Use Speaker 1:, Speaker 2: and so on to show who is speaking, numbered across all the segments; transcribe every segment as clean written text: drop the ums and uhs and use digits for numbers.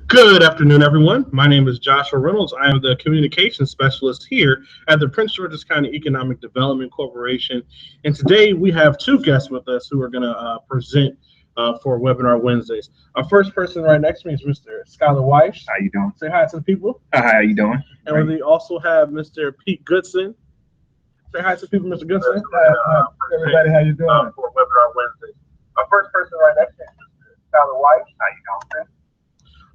Speaker 1: Good afternoon, everyone. My name is Joshua Reynolds. I am the communications specialist here at the Prince George's County Economic Development Corporation. And today we have two guests with us who are going to present for Webinar Wednesdays. Our first person right next to me is Mr. Skylar Wyche.
Speaker 2: How you doing?
Speaker 1: Say hi to the people.
Speaker 2: Hi, how you doing?
Speaker 1: And we also have Mr. Pete Goodson. Say hi to the people, Mr. Goodson.
Speaker 3: Hi, everybody, how you doing?
Speaker 1: For Webinar Wednesdays. Our first person right next to me is Mr. Skylar Wyche. How you doing, sir?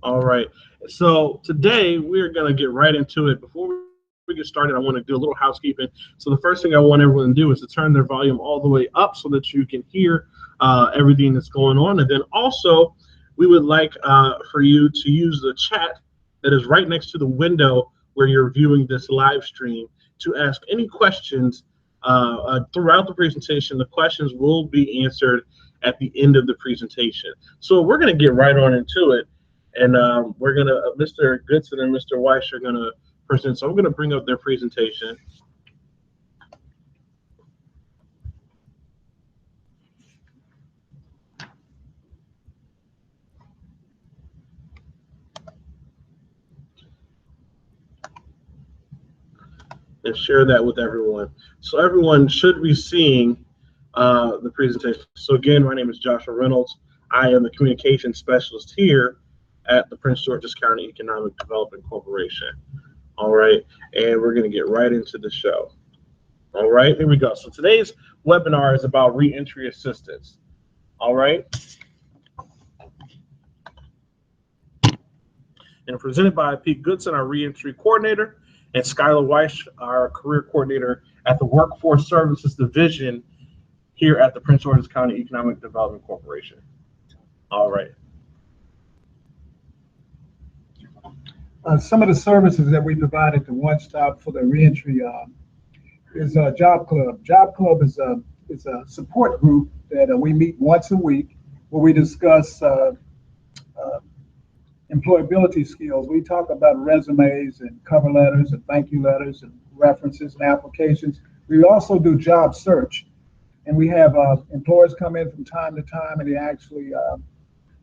Speaker 1: All right. So today we're going to get right into it. Before we get started, I want to do a little housekeeping. So the first thing I want everyone to do is to turn their volume all the way up so that you can hear everything that's going on. And then also, we would like for you to use the chat that is right next to the window where you're viewing this live stream to ask any questions throughout the presentation. The questions will be answered at the end of the presentation. So we're going to get right on into it. And we're going to, Mr. Goodson and Mr. Wyche are going to present. So I'm going to bring up their presentation. And share that with everyone. So everyone should be seeing the presentation. So again, my name is Joshua Reynolds. I am the communications specialist here at the Prince George's County Economic Development Corporation. All right, and we're going to get right into the show. All right, here we go. So today's webinar is about reentry assistance. All right, and presented by Pete Goodson, our reentry coordinator, and Skylar Wyche, our career coordinator at the Workforce Services Division here at the Prince George's County Economic Development Corporation. All right.
Speaker 3: Some of the services that we provide at the One Stop for the reentry is Job Club. Job Club is a support group that we meet once a week where we discuss employability skills. We talk about resumes and cover letters and thank you letters and references and applications. We also do job search, and we have employers come in from time to time and they actually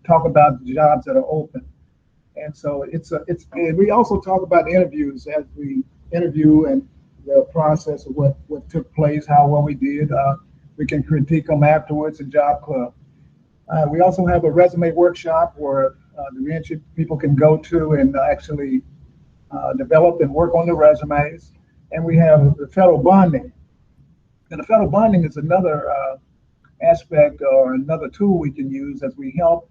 Speaker 3: talk about the jobs that are open. And so and we also talk about interviews as we interview and the process of what took place, how well we did. We can critique them afterwards at Job Club. We also have a resume workshop where the reentry people can go to and actually develop and work on the resumes. And we have the federal bonding. And the federal bonding is another aspect or another tool we can use as we help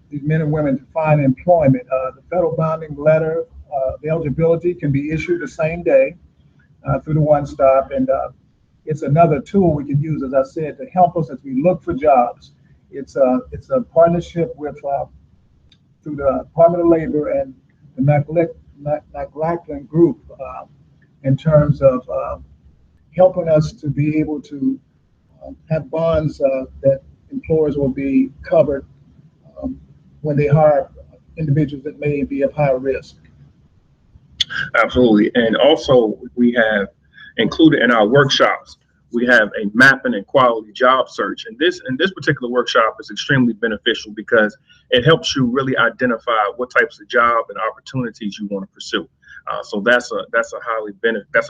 Speaker 3: these men and women to find employment. The federal bonding letter, the eligibility can be issued the same day through the One Stop, and it's another tool we can use, as I said, to help us as we look for jobs. It's a partnership with through the Department of Labor and the McLaughlin Group in terms of helping us to be able to have bonds that employers will be covered when they hire individuals that may be of high risk.
Speaker 2: Absolutely. And also we have included in our workshops, we have a mapping and quality job search. And this particular workshop is extremely beneficial because it helps you really identify what types of job and opportunities you want to pursue. So that's a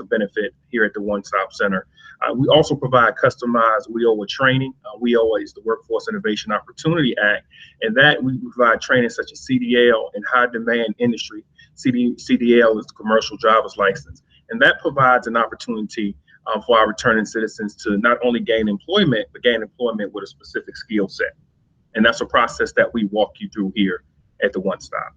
Speaker 2: benefit here at the One Stop Center. We also provide customized WIOA training. WIOA is the Workforce Innovation Opportunity Act, and that we provide training such as CDL in high demand industry. CDL is the commercial driver's license, and that provides an opportunity for our returning citizens to not only gain employment, but gain employment with a specific skill set. And that's a process that we walk you through here at the One Stop.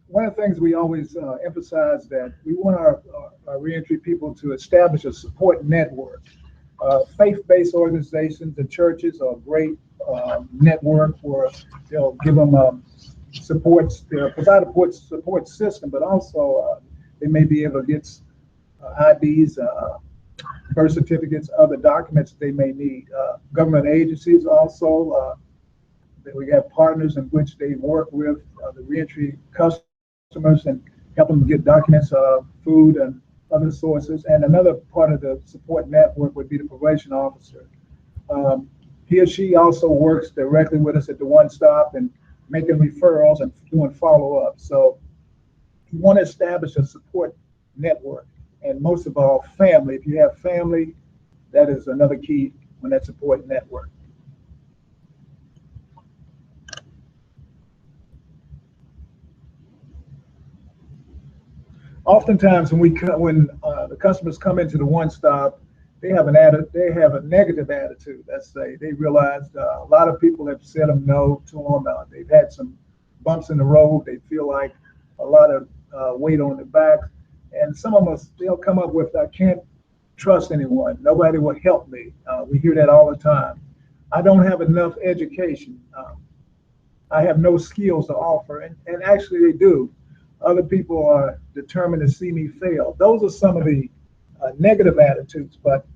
Speaker 3: One of the things we always emphasize that we want our reentry people to establish a support network. Faith-based organizations, the churches are a great network where they'll give them supports, they'll provide a support system, but also they may be able to get IDs, birth certificates, other documents they may need. Government agencies also, we have partners in which they work with the reentry customers and help them get documents, food, and other sources. And another part of the support network would be the probation officer. He or she also works directly with us at the One Stop and making referrals and doing follow-up. So you want to establish a support network, and most of all, family. If you have family, that is another key on that support network. Oftentimes, when the customers come into the One Stop, they have a negative attitude. Let's say they realize a lot of people have said them no to them. They've had some bumps in the road. They feel like a lot of weight on their back, and some of us they'll come up with, "I can't trust anyone. Nobody will help me." We hear that all the time. "I don't have enough education. I have no skills to offer," and actually they do. Other people are determined to see me fail. Those are some of the negative attitudes, but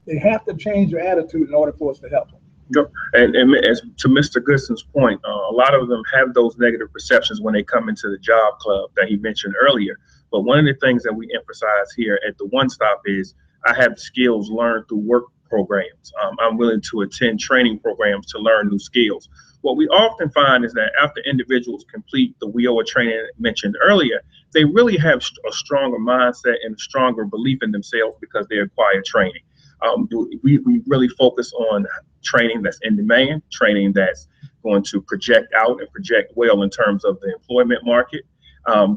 Speaker 3: they have to change their attitude in order for us to help them.
Speaker 2: Yep. And as to Mr. Goodson's point, a lot of them have those negative perceptions when they come into the job club that he mentioned earlier. But one of the things that we emphasize here at the One Stop is I have skills learned through work programs. I'm willing to attend training programs to learn new skills. What we often find is that after individuals complete the WIOA training mentioned earlier, they really have a stronger mindset and a stronger belief in themselves because they acquire training. We really focus on training that's in demand, training that's going to project out and project well in terms of the employment market.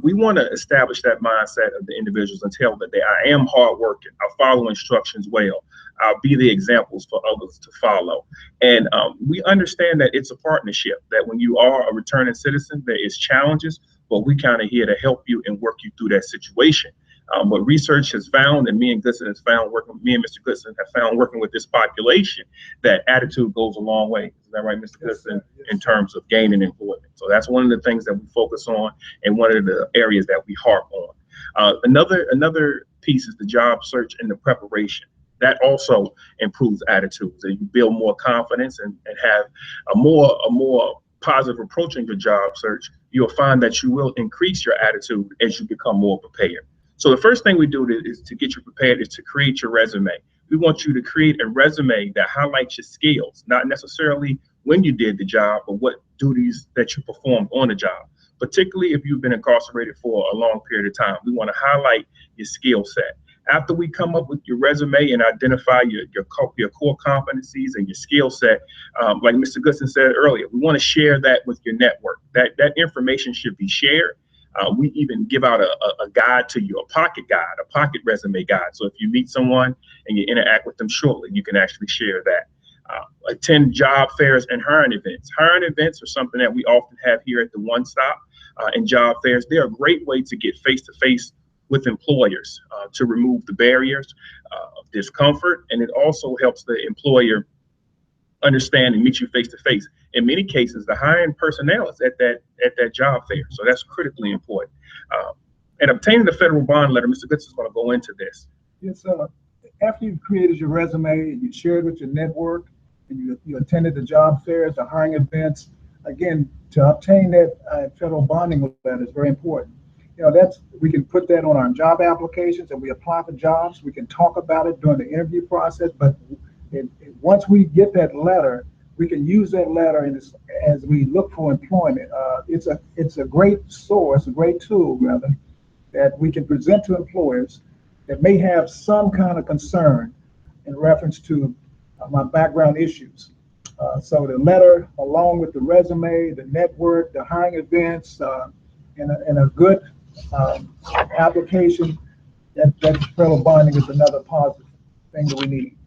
Speaker 2: We want to establish that mindset of the individuals and tell that I am hardworking, I'll follow instructions well, I'll be the examples for others to follow. And we understand that it's a partnership, that when you are a returning citizen, there is challenges, but we kind of here to help you and work you through that situation. What research has found, and me and Mr. Goodson have found working with this population, that attitude goes a long way. Is that right, Mr. Goodson? Yes, in terms of gaining employment. So that's one of the things that we focus on and one of the areas that we harp on. Another piece is the job search and the preparation. That also improves attitudes, and you build more confidence and have a more positive approach in your job search. You'll find that you will increase your attitude as you become more prepared. So the first thing we do is to get you prepared is to create your resume. We want you to create a resume that highlights your skills, not necessarily when you did the job, but what duties that you performed on the job. Particularly if you've been incarcerated for a long period of time, we want to highlight your skill set. After we come up with your resume and identify your core competencies and your skill set, like Mr. Goodson said earlier, we want to share that with your network. That information should be shared. We even give out a guide to you, a pocket resume guide. So if you meet someone and you interact with them shortly, you can actually share that. Attend job fairs and hiring events. Hiring events are something that we often have here at the One Stop. And job fairs, they're a great way to get face-to-face with employers to remove the barriers of discomfort. And it also helps the employer understand and meet you face to face. In many cases, the hiring personnel is at that job fair, so that's critically important. And obtaining the federal bond letter, Mr. Goodson is going to go into this.
Speaker 3: Yes, sir. After you've created your resume and you shared with your network and you attended the job fairs, the hiring events, again, to obtain that federal bonding letter is very important. We can put that on our job applications and we apply for jobs. We can talk about it during the interview process, but once we get that letter, we can use that letter as we look for employment. It's a great source, a great tool rather, that we can present to employers that may have some kind of concern in reference to my background issues. So the letter, along with the resume, the network, the hiring events, and a good application, that federal bonding is another positive thing that we need.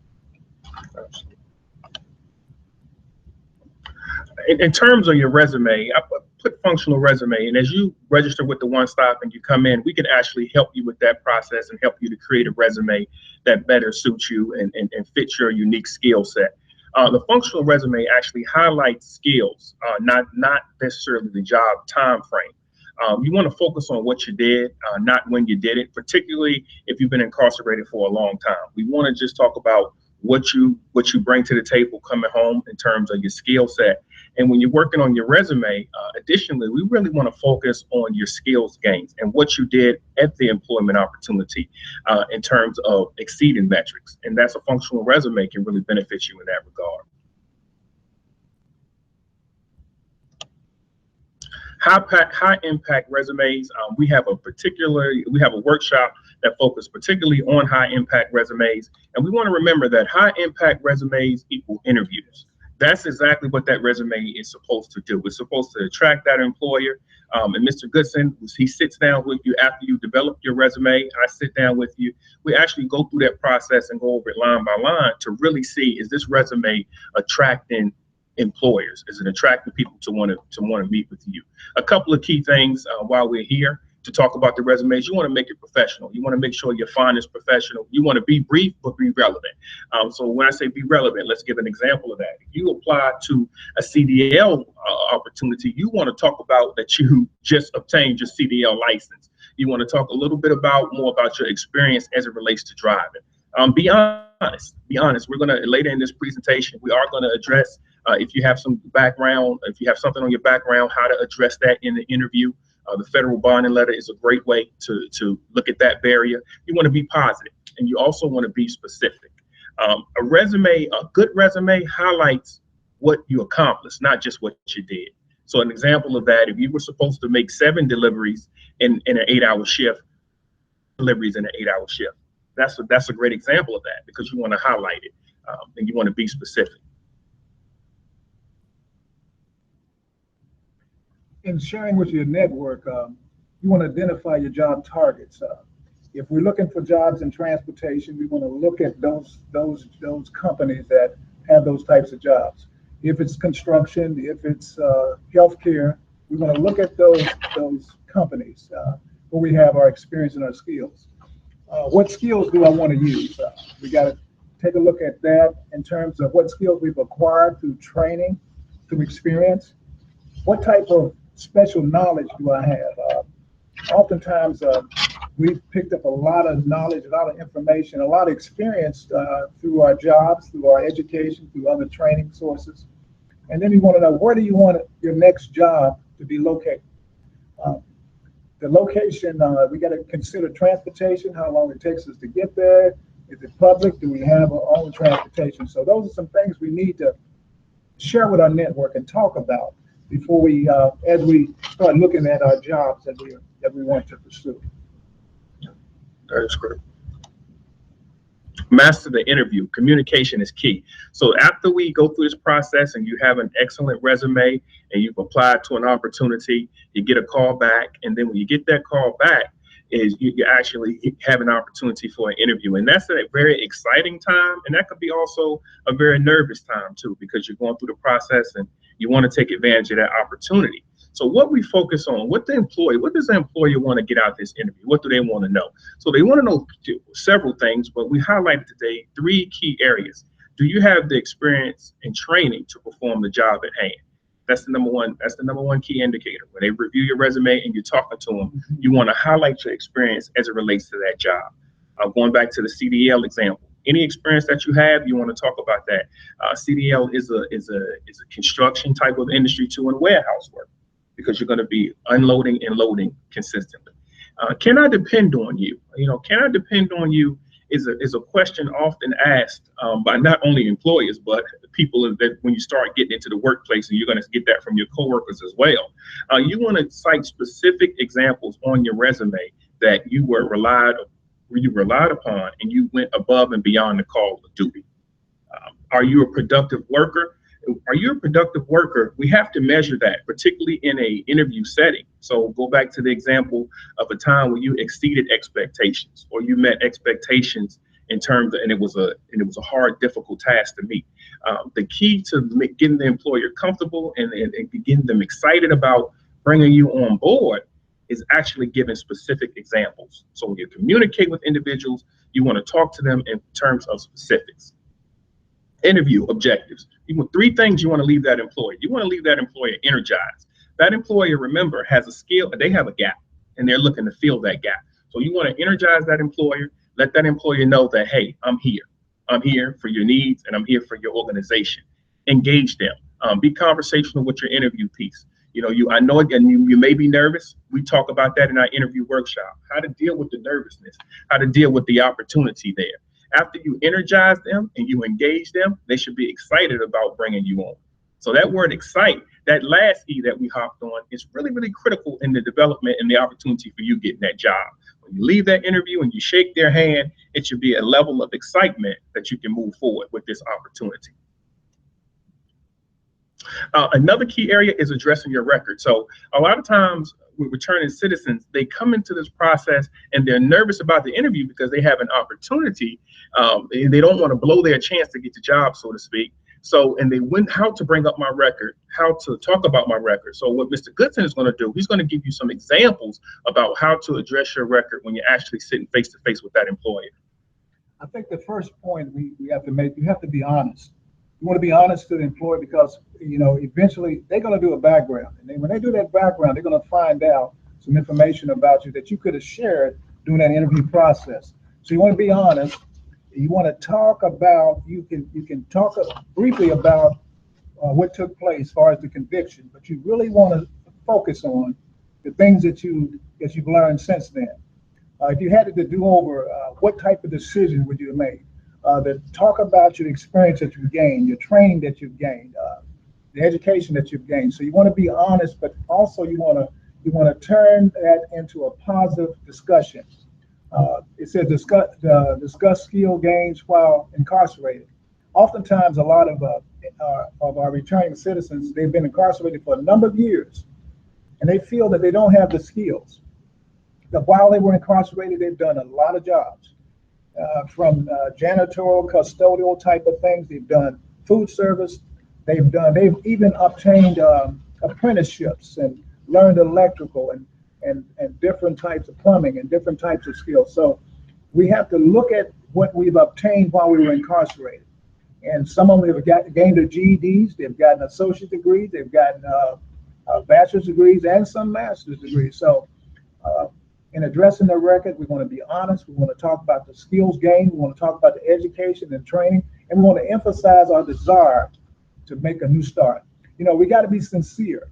Speaker 2: In terms of your resume, I put functional resume, and as you register with the One Stop and you come in, we can actually help you with that process and help you to create a resume that better suits you and fits your unique skill set. The functional resume actually highlights skills, not necessarily the job time frame. You want to focus on what you did, not when you did it, particularly if you've been incarcerated for a long time. We want to just talk about what you bring to the table coming home in terms of your skill set. And when you're working on your resume, additionally, we really want to focus on your skills gains and what you did at the employment opportunity in terms of exceeding metrics. And that's a functional resume can really benefit you in that regard. High impact resumes. We have a workshop that focuses particularly on high impact resumes, and we want to remember that high impact resumes equal interviews. That's exactly what that resume is supposed to do. It's supposed to attract that employer. And Mr. Goodson, he sits down with you after you develop your resume. I sit down with you. We actually go through that process and go over it line by line to really see, is this resume attracting employers? Is it attracting people to want to meet with you? A couple of key things while we're here to talk about the resumes. You want to make it professional. You want to make sure your font is professional. You want to be brief but be relevant. So when I say be relevant, let's give an example of that. If you apply to a CDL opportunity, you want to talk about that you just obtained your CDL license. You want to talk a little bit more about your experience as it relates to driving. Be honest. Be honest. We're going to later in this presentation, we are going to address if you have some background, if you have something on your background, how to address that in the interview. The federal bonding letter is a great way to look at that barrier. You want to be positive, and you also want to be specific. A good resume highlights what you accomplished, not just what you did. So an example of that, if you were supposed to make 7 deliveries in an 8-hour shift, deliveries in an 8-hour shift. That's a great example of that, because you want to highlight it and you want to be specific.
Speaker 3: In sharing with your network, you want to identify your job targets. If we're looking for jobs in transportation, we want to look at those companies that have those types of jobs. If it's construction, if it's healthcare, we want to look at those companies where we have our experience and our skills. What skills do I want to use? We got to take a look at that in terms of what skills we've acquired through training, through experience. What type of special knowledge do I have? Oftentimes, we've picked up a lot of knowledge, a lot of information, a lot of experience through our jobs, through our education, through other training sources. And then you want to know, where do you want your next job to be located? The location, we got to consider transportation, how long it takes us to get there. Is it public? Do we have our own transportation? So those are some things we need to share with our network and talk about before we, as we start looking at our jobs that we want to pursue.
Speaker 2: That is great. Master the interview. Communication is key. So after we go through this process and you have an excellent resume and you've applied to an opportunity, you get a call back. And then when you get that call back, is you actually have an opportunity for an interview. And that's a very exciting time. And that could be also a very nervous time too, because you're going through the process and you want to take advantage of that opportunity. So what we focus on, what does the employer want to get out of this interview? What do they want to know? So they want to know several things, but we highlighted today 3 key areas. Do you have the experience and training to perform the job at hand? That's the number one. That's the number one key indicator. When they review your resume and you're talking to them, you want to highlight your experience as it relates to that job. Going back to the CDL example, any experience that you have, you want to talk about that. CDL is a construction type of industry too, and warehouse work, because you're going to be unloading and loading consistently. Can I depend on you? Can I depend on you is a question often asked by not only employers, but people that when you start getting into the workplace, and you're going to get that from your coworkers as well. You want to cite specific examples on your resume that you were relied upon and you went above and beyond the call of duty. Are you a productive worker? Are you a productive worker? We have to measure that, particularly in an interview setting. So go back to the example of a time when you exceeded expectations, or you met expectations in terms of, and it was a hard, difficult task to meet. The key to getting the employer comfortable and getting them excited about bringing you on board is actually giving specific examples. So when you communicate with individuals, you want to talk to them in terms of specifics. Interview objectives. 3 things you want to leave that employer. You want to leave that employer energized. That employer, remember, has a skill, they have a gap, and they're looking to fill that gap. So you want to energize that employer, let that employer know that, hey, I'm here. I'm here for your needs, and I'm here for your organization. Engage them. Be conversational with your interview piece. I know, again, you may be nervous. We talk about that in our interview workshop, how to deal with the nervousness, how to deal with the opportunity there. After you energize them and you engage them, they should be excited about bringing you on. So that word excite, that last E that we hopped on, is really, really critical in the development and the opportunity for you getting that job. When you leave that interview and you shake their hand, it should be a level of excitement that you can move forward with this opportunity. Another key area is addressing your record. So a lot of times with returning citizens, they come into this process and they're nervous about the interview because they have an opportunity. They don't want to blow their chance to get the job, so to speak. So, and they went how to bring up my record, how to talk about my record. So what Mr. Goodson is going to do, he's going to give you some examples about how to address your record when you're actually sitting face to face with that employer.
Speaker 3: I think the first point we have to make, you have to be honest. You want to be honest to the employer because, you know, eventually they're going to do a background. And then when they do that background, they're going to find out some information about you that you could have shared during that interview process. So you want to be honest. You want to talk about, you can talk briefly about what took place as far as the conviction, but you really want to focus on the things that you've learned since then. If you had to do over, what type of decision would you have made? Talk about your experience that you've gained, your training that you've gained, the education that you've gained. So you want to be honest, but also you want to turn that into a positive discussion. It says discuss skill gains while incarcerated. Oftentimes, a lot of our returning citizens, they've been incarcerated for a number of years, and they feel that they don't have the skills. That while they were incarcerated, they've done a lot of jobs, from janitorial, custodial type of things. They've done food service. They've even obtained apprenticeships and learned electrical and different types of plumbing and different types of skills. So we have to look at what we've obtained while we were incarcerated. And some of them have gained their GEDs, they've gotten associate degrees, they've gotten bachelor's degrees and some master's degrees. So in addressing the record, we want to be honest. We want to talk about the skills gained. We want to talk about the education and training. And we want to emphasize our desire to make a new start. You know, we got to be sincere.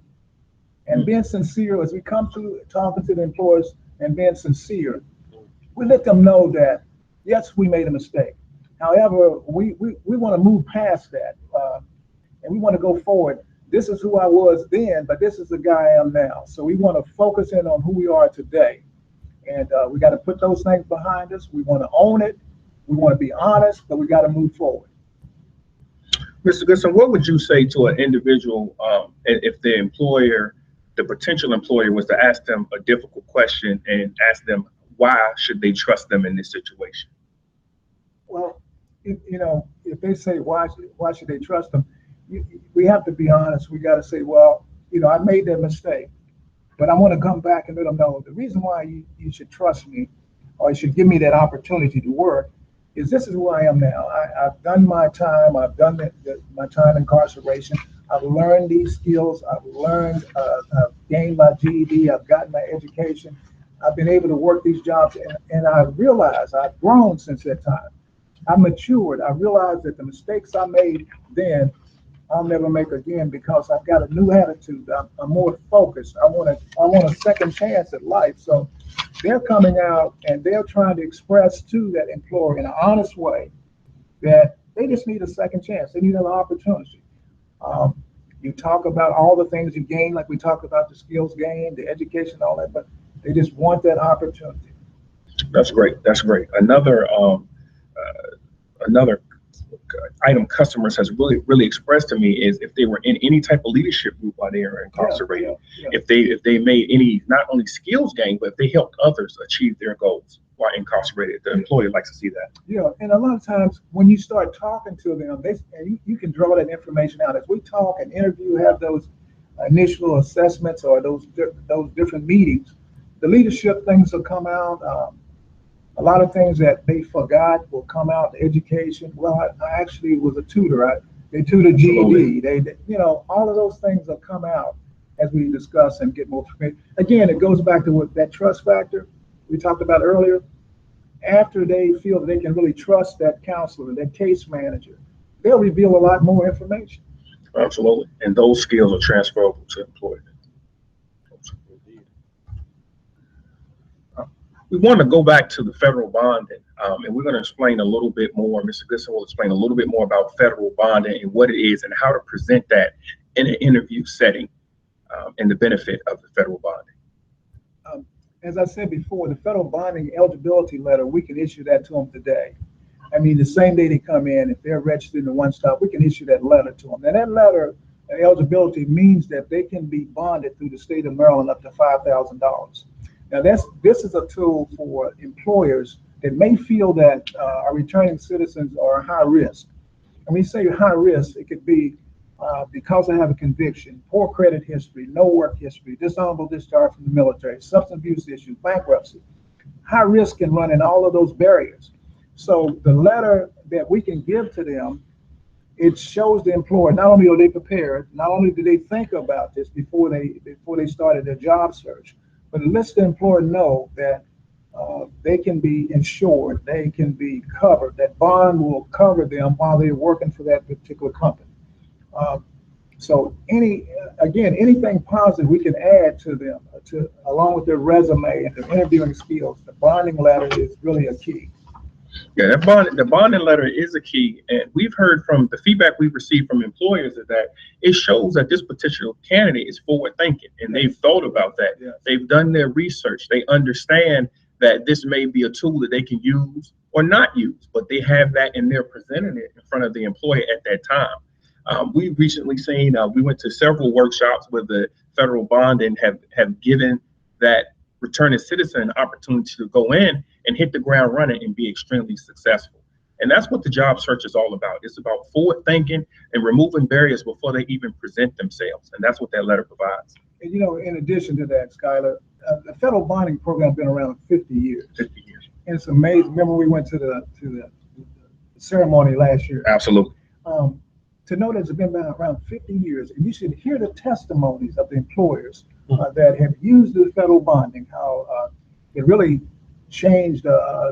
Speaker 3: And being sincere, as we come to talking to the employers and being sincere, we let them know that, yes, we made a mistake. However, we want to move past that, and we want to go forward. This is who I was then, but this is the guy I am now. So we want to focus in on who we are today. And we got to put those things behind us. We want to own it. We want to be honest, but we got to move forward.
Speaker 2: Mr. Goodson, what would you say to an individual if the potential employer was to ask them a difficult question and ask them why should they trust them in this situation?
Speaker 3: Well, if they say why should they trust them, we have to be honest. We got to say, well, I made that mistake, but I want to come back and let them know the reason why you should trust me, or you should give me that opportunity to work, is this is who I am now. I've done my time. I've done my time incarceration. I've learned these skills. I've gained my GED. I've gotten my education. I've been able to work these jobs, and I've realized I've grown since that time. I matured. I realized that the mistakes I made then, I'll never make again because I've got a new attitude. I'm more focused. I want a second chance at life. So they're coming out and they're trying to express to that employer in an honest way that they just need a second chance. They need an opportunity. You talk about all the things you gain, like we talked about the skills gained, the education, all that, but they just want that opportunity.
Speaker 2: That's great. That's great. Another item customers has really expressed to me is if they were in any type of leadership group while they are incarcerated, if they made any not only skills gain, but if they helped others achieve their goals while incarcerated, the employer likes to see that.
Speaker 3: Yeah, and a lot of times when you start talking to them, you can draw that information out. As we talk and interview, have those initial assessments or those different meetings, the leadership things will come out. A lot of things that they forgot will come out. The education. Well, I actually was a tutor. They tutored GED. All of those things will come out as we discuss and get more information. Again, it goes back to what that trust factor we talked about earlier. After they feel that they can really trust that counselor, that case manager, they'll reveal a lot more information.
Speaker 2: Absolutely, and those skills are transferable to employers. We want to go back to the federal bonding, and we're going to explain a little bit more. Mr. Goodson will explain a little bit more about federal bonding and what it is and how to present that in an interview setting, and the benefit of the federal bonding.
Speaker 3: As I said before, the federal bonding eligibility letter, we can issue that to them today. I mean, the same day they come in, if they're registered in the One Stop, we can issue that letter to them. And that letter eligibility means that they can be bonded through the state of Maryland up to $5,000. Now, this is a tool for employers that may feel that our returning citizens are high risk. And when you say high risk, it could be because they have a conviction, poor credit history, no work history, dishonorable discharge from the military, substance abuse issues, bankruptcy. High risk can run in all of those barriers. So the letter that we can give to them, it shows the employer not only are they prepared, not only do they think about this before they started their job search, but it lets the employer know that they can be insured, they can be covered, that bond will cover them while they're working for that particular company. So anything positive we can add to them, along with their resume and their interviewing skills, the bonding letter is really a key.
Speaker 2: Yeah, the bonding letter is a key, and we've heard from the feedback we've received from employers is that it shows that this particular candidate is forward thinking, and they've thought about that. Yes. They've done their research. They understand that this may be a tool that they can use or not use, but they have that and they're presenting it in front of the employer at that time. We've recently seen, we went to several workshops where the federal bond and have given that returning citizen an opportunity to go in and hit the ground running and be extremely successful. And that's what the job search is all about. It's about forward thinking and removing barriers before they even present themselves. And that's what that letter provides.
Speaker 3: And in addition to that, Skylar, the federal bonding program has been around 50 years.
Speaker 2: 50 years.
Speaker 3: And it's amazing. Remember we went to the ceremony last year.
Speaker 2: Absolutely.
Speaker 3: To know that it's been around 50 years, and you should hear the testimonies of the employers that have used the federal bonding, how it really changed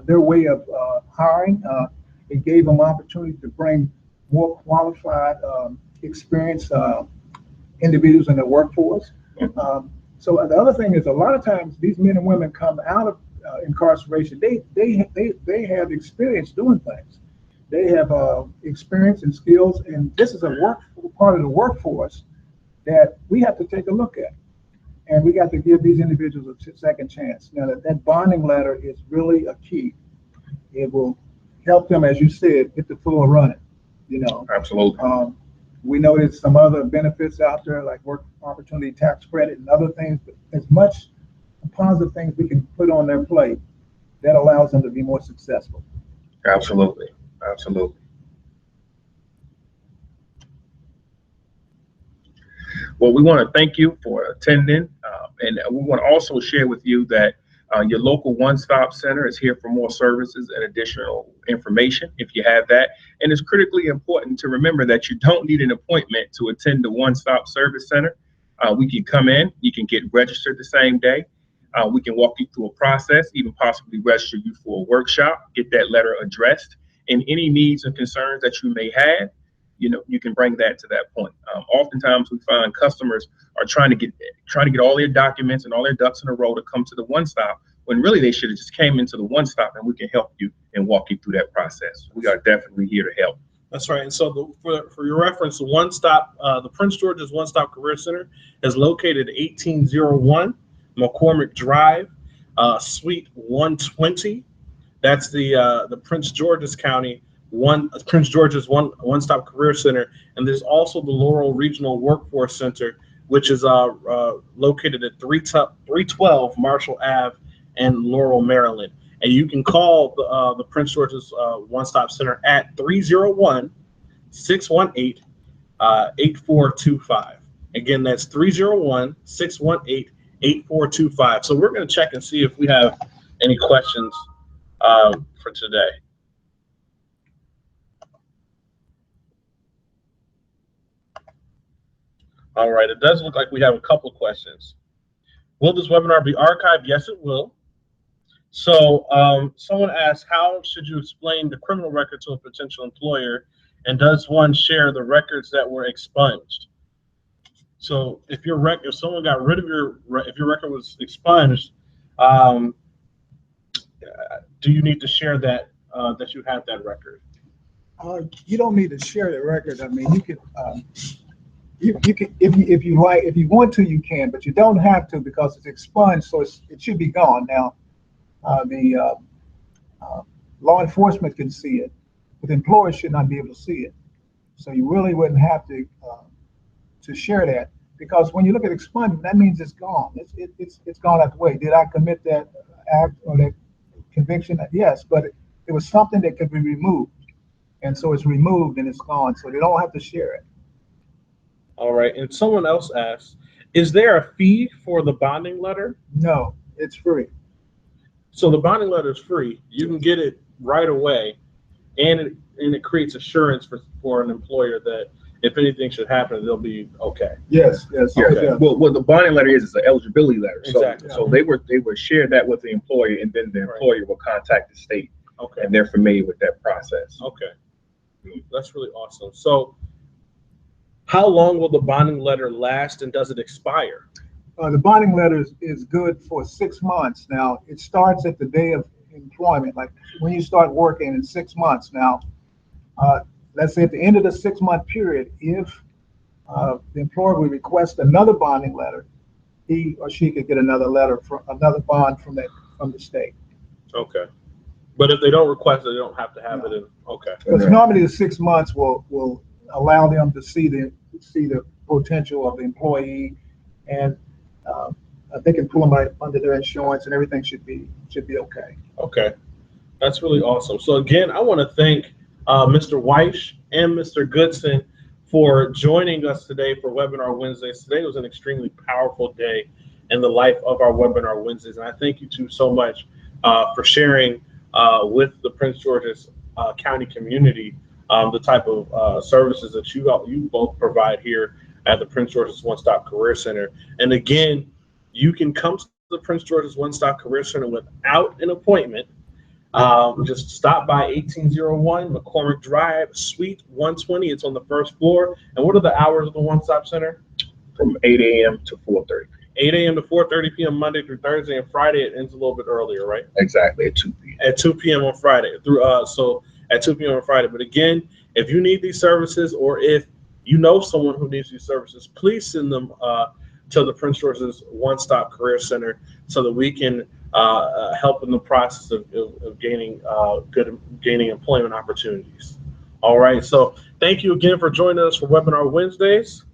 Speaker 3: their way of hiring. It gave them opportunity to bring more qualified, experienced individuals in the workforce. So the other thing is, a lot of times these men and women come out of incarceration. They have experience doing things. They have experience and skills, and this is a part of the workforce that we have to take a look at. And we got to give these individuals a second chance. Now, that bonding letter is really a key. It will help them, as you said, get the floor running.
Speaker 2: Absolutely.
Speaker 3: We know there's some other benefits out there, like work opportunity tax credit and other things, but as much positive things we can put on their plate, that allows them to be more successful.
Speaker 2: Absolutely. Absolutely. Well, we want to thank you for attending, and we want to also share with you that your local one-stop center is here for more services and additional information if you have that. And it's critically important to remember that you don't need an appointment to attend the one-stop service center. We can come in, you can get registered the same day. We can walk you through a process, even possibly register you for a workshop, get that letter addressed, and any needs and concerns that you may have, you can bring that to that point. Oftentimes we find customers are trying to get all their documents and all their ducks in a row to come to the one stop, when really they should have just came into the one stop, and we can help you and walk you through that process. We are definitely here to help.
Speaker 1: That's right. And so for your reference, the Prince George's One Stop Career Center is located at 1801 McCormick Drive, Suite 120. That's the Prince George's One Stop Career Center, and there's also the Laurel Regional Workforce Center, which is located at 312 Marshall Ave in Laurel, Maryland. And you can call the Prince George's One Stop Center at 301-618-8425. Again, that's 301-618-8425. So we're going to check and see if we have any questions for today. All right, it does look like we have a couple of questions. Will this webinar be archived? Yes, it will. So someone asked, how should you explain the criminal record to a potential employer, and does one share the records that were expunged? So if someone got rid of if your record was expunged, do you need to share that you have that record?
Speaker 3: You don't need to share the record. I mean, you can You can, if you like, if you want to, you can, but you don't have to because it's expunged, so it should be gone. Now, the law enforcement can see it, but the employer should not be able to see it. So you really wouldn't have to share that, because when you look at expungement, that means it's gone. It's gone out the way. Did I commit that act or that conviction? Yes, but it was something that could be removed, and so it's removed and it's gone. So they don't have to share it.
Speaker 1: All right. And someone else asked, is there a fee for the bonding letter?
Speaker 3: No, it's free.
Speaker 1: So the bonding letter is free. You can get it right away, and it creates assurance for an employer that if anything should happen, they'll be okay.
Speaker 3: Yes.
Speaker 1: Okay.
Speaker 3: Yeah.
Speaker 2: Well, what the bonding letter is an eligibility letter.
Speaker 1: Exactly.
Speaker 2: So they would share that with the employer, and then the employer will contact the state.
Speaker 1: Okay.
Speaker 2: And they're familiar with that process.
Speaker 1: Okay. That's really awesome. So how long will the bonding letter last, and does it expire?
Speaker 3: The bonding letter is good for 6 months. Now, it starts at the day of employment, like when you start working in 6 months. Now, let's say at the end of the 6-month period, if the employer would request another bonding letter, he or she could get another bond from the state.
Speaker 1: Okay. But if they don't request it, they don't have to have it in. Okay.
Speaker 3: Because normally the 6 months will allow them to see the potential of the employee, and they can pull them right under their insurance, and everything should be okay.
Speaker 1: Okay. That's really awesome. So again, I want to thank Mr. Wyche and Mr. Goodson for joining us today for Webinar Wednesdays. Today was an extremely powerful day in the life of our Webinar Wednesdays, and I thank you two so much for sharing with the Prince George's County community the type of services that you both provide here at the Prince George's One Stop Career Center. And again, you can come to the Prince George's One Stop Career Center without an appointment. Just stop by 1801 McCormick Drive, Suite 120. It's on the first floor. And what are the hours of the One Stop Center?
Speaker 2: From 8 a.m. to 4:30.
Speaker 1: 8 a.m. to 4:30 p.m. Monday through Thursday, and Friday it ends a little bit earlier, right?
Speaker 2: Exactly, at 2 p.m.
Speaker 1: At 2 p.m. on Friday. So at 2 p.m. on Friday. But again, if you need these services, or if you know someone who needs these services, please send them to the Prince George's One Stop Career Center so that we can help in the process of gaining employment opportunities. All right. So thank you again for joining us for Webinar Wednesdays.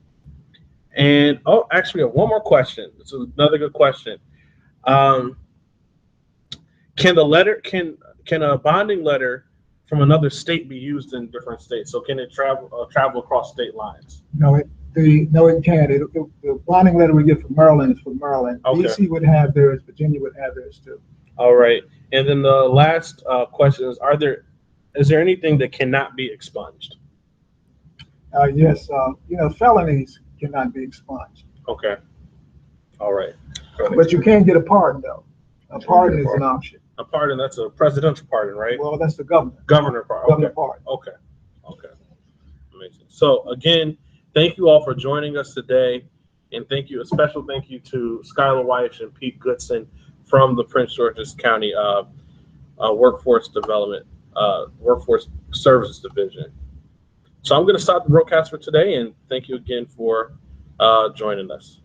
Speaker 1: And actually, we have one more question. This is another good question. Can a bonding letter from another state be used in different states? So can it travel across state lines?
Speaker 3: No, it can't. The bonding letter we get from Maryland is from Maryland.
Speaker 1: Okay.
Speaker 3: DC would have theirs. Virginia would have theirs too.
Speaker 1: All right. And then the last question is: is there anything that cannot be expunged?
Speaker 3: Yes. Felonies cannot be expunged.
Speaker 1: Okay. All right.
Speaker 3: But you can get a pardon, though. A pardon is an option.
Speaker 1: A pardon, that's a presidential pardon, right?
Speaker 3: Well, that's the governor.
Speaker 1: Governor pardon.
Speaker 3: Governor pardon.
Speaker 1: Okay. Amazing. So again, thank you all for joining us today, and a special thank you to Skylar, Wyche, and Pete Goodson from the Prince George's County Workforce Services Division. So I'm going to stop the broadcast for today, and thank you again for joining us.